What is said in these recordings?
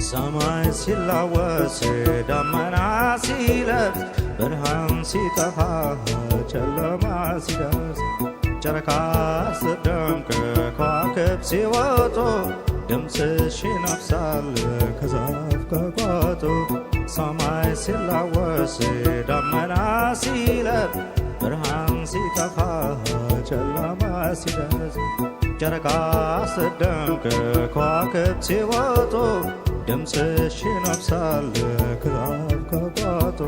ሰማይ ሲላወስ ደመና ሲለብስ ብርሃን ሲጠፋ ጨለማ ሲደርስ ጨረቃ ስትደምቅ ከዋክብት ሲወጡ ድምፅሽ ይነፍሳል ከዛፍ ከቋጡ ሰማይ ሲላወስ ደመና ሲለብስ ብርሃን ሲጠፋ ጨለማ ሲደርስ ጨረቃ ስትደምቅ ከዋክብት ሲወጡ ድምፅሽ ይነፍሳል ከዛፍ ከቋጡ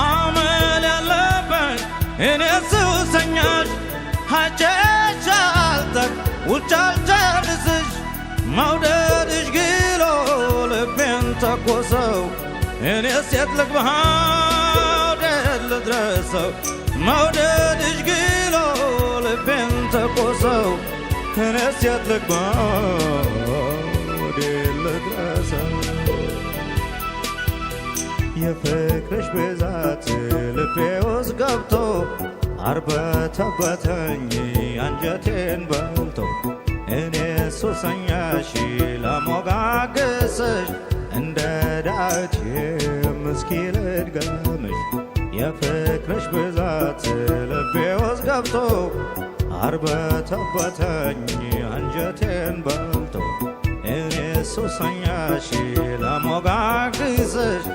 አመል ያለብኝ እኔ ሱሰኛሽ ሀጨች አልጠቅ ውጭ አልጨርስሽ መውደድሽ ግሎ ልቤን ተኮሰው እኔ ሴት ልግባህ ወዴት ልድረሰው መውደድሽ ግሎ ልቤን ተኮሰው እኔ ሴት ልግባህ ወዴት ልድረሰው የፍቅርሽ ብዛት ልቤ ውስጥ ገብቶ አርበተበተኝ አንጀቴን በልቶ እኔ ሱሰኛሽ ለሞጋገስሽ እንደ ዳዊት እስኪ ልድገምሽ የፍቅርሽ ብዛት ልቤ ውስጥ ገብቶ አርበተበተኝ አንጀቴን በልቶ እኔ ሱሰኛሽ ለሞጋገስሽ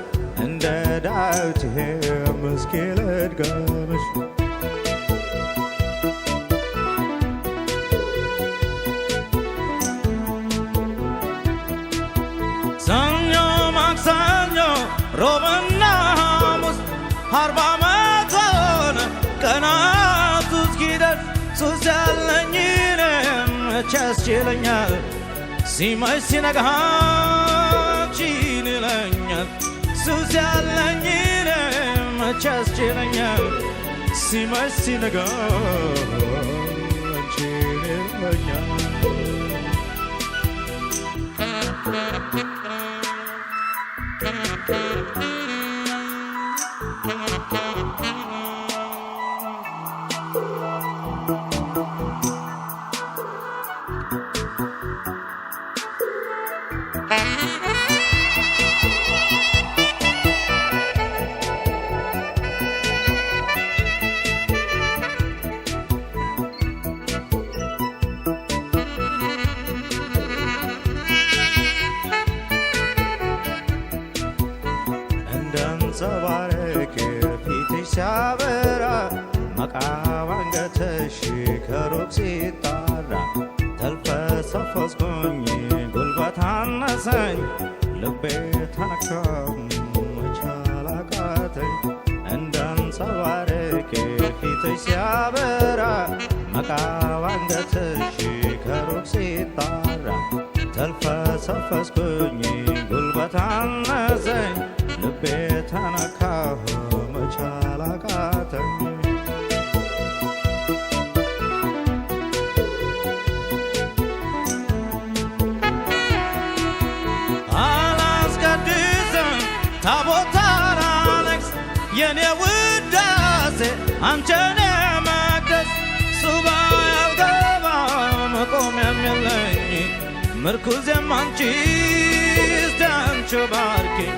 እንደ ዳዊት እስኪ ልድገምሽ ሰኞ ማክሰኞ ሮብና ሐሙስ 40 ዓመት ሆነ ቀናቱ እስኪደርስ ሱስ ያለኝ እኔም መቼ ያስችለኛል ሲመሽ ሲነጋ አንቺን ይለኛል ሱስ ያለኝ እኔም መቼ ያስችለኛል ሲመሽ ሲነጋ አንቺን ይለኛል እንደንጸባረቅ ፊትሽ ሲያበራ መቃብ አንገትሽ ከሩቅ ሲጣራ ተልፈሰፈስኩኝ ጉልበት አነሰኝ ልቤ ተነካም መቻል አቃተኝ እንደንጸባረቅ ፊትሽ ሲያበራ መቃብ አንገትሽ ከሩቅ ሲጣራ ተልፈሰፈስኩኝ ጉልበት አነሰኝ ልቤ ተነካ መቻል አቃተኝ አላስቀድስም ታቦት አላነግስ የኔ ውዳሴ አንቺን የመቅደስ ሱባኤ አልገባ መቆሚያም የለኝ ምርኩዜም አንቺ እስቲ አንቺ ባርኪኝ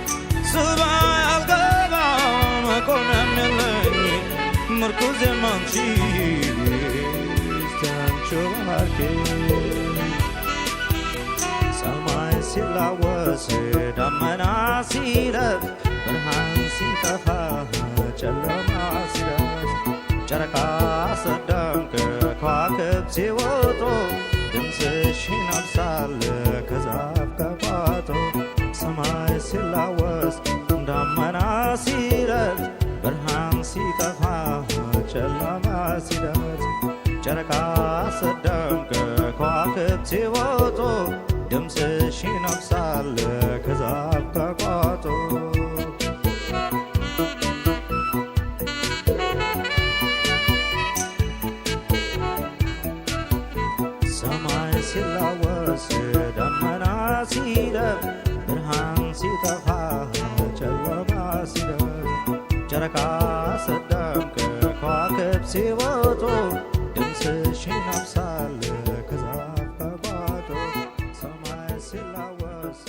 ሱባኤ አልገባ መቆሚያም የለኝ ምርኩዜም አንቺ እስቲ አንቺ ባርኪኝ ሰማይ ሲላወስ ደመና ሲለብስ ብርሃን ሲጠፋ ጨለማ ሲደርስ ጨረቃ ስትደምቅ ከዋክብት ሲወጡ ድምፅሽ ይነፍሳል ከዛፍ ከቋጡ ሰማይ ሲላወስ ደመና ሲለብስ ብርሃን ሲጠፋ ጨለማ ሲደርስ ጨረቃ ስትደምቅ ከዋክብት ሲወጡ ድምፅሽ ይነፍሳል ከዛፍ ከቋጡ ሰማይ ሲላወስ ደመና ሲለብስ ብርሃን ሲጠፋ ጨለማ ሲደርስ ጨረቃ ስትደምቅ ከዋክብት ሲላወስ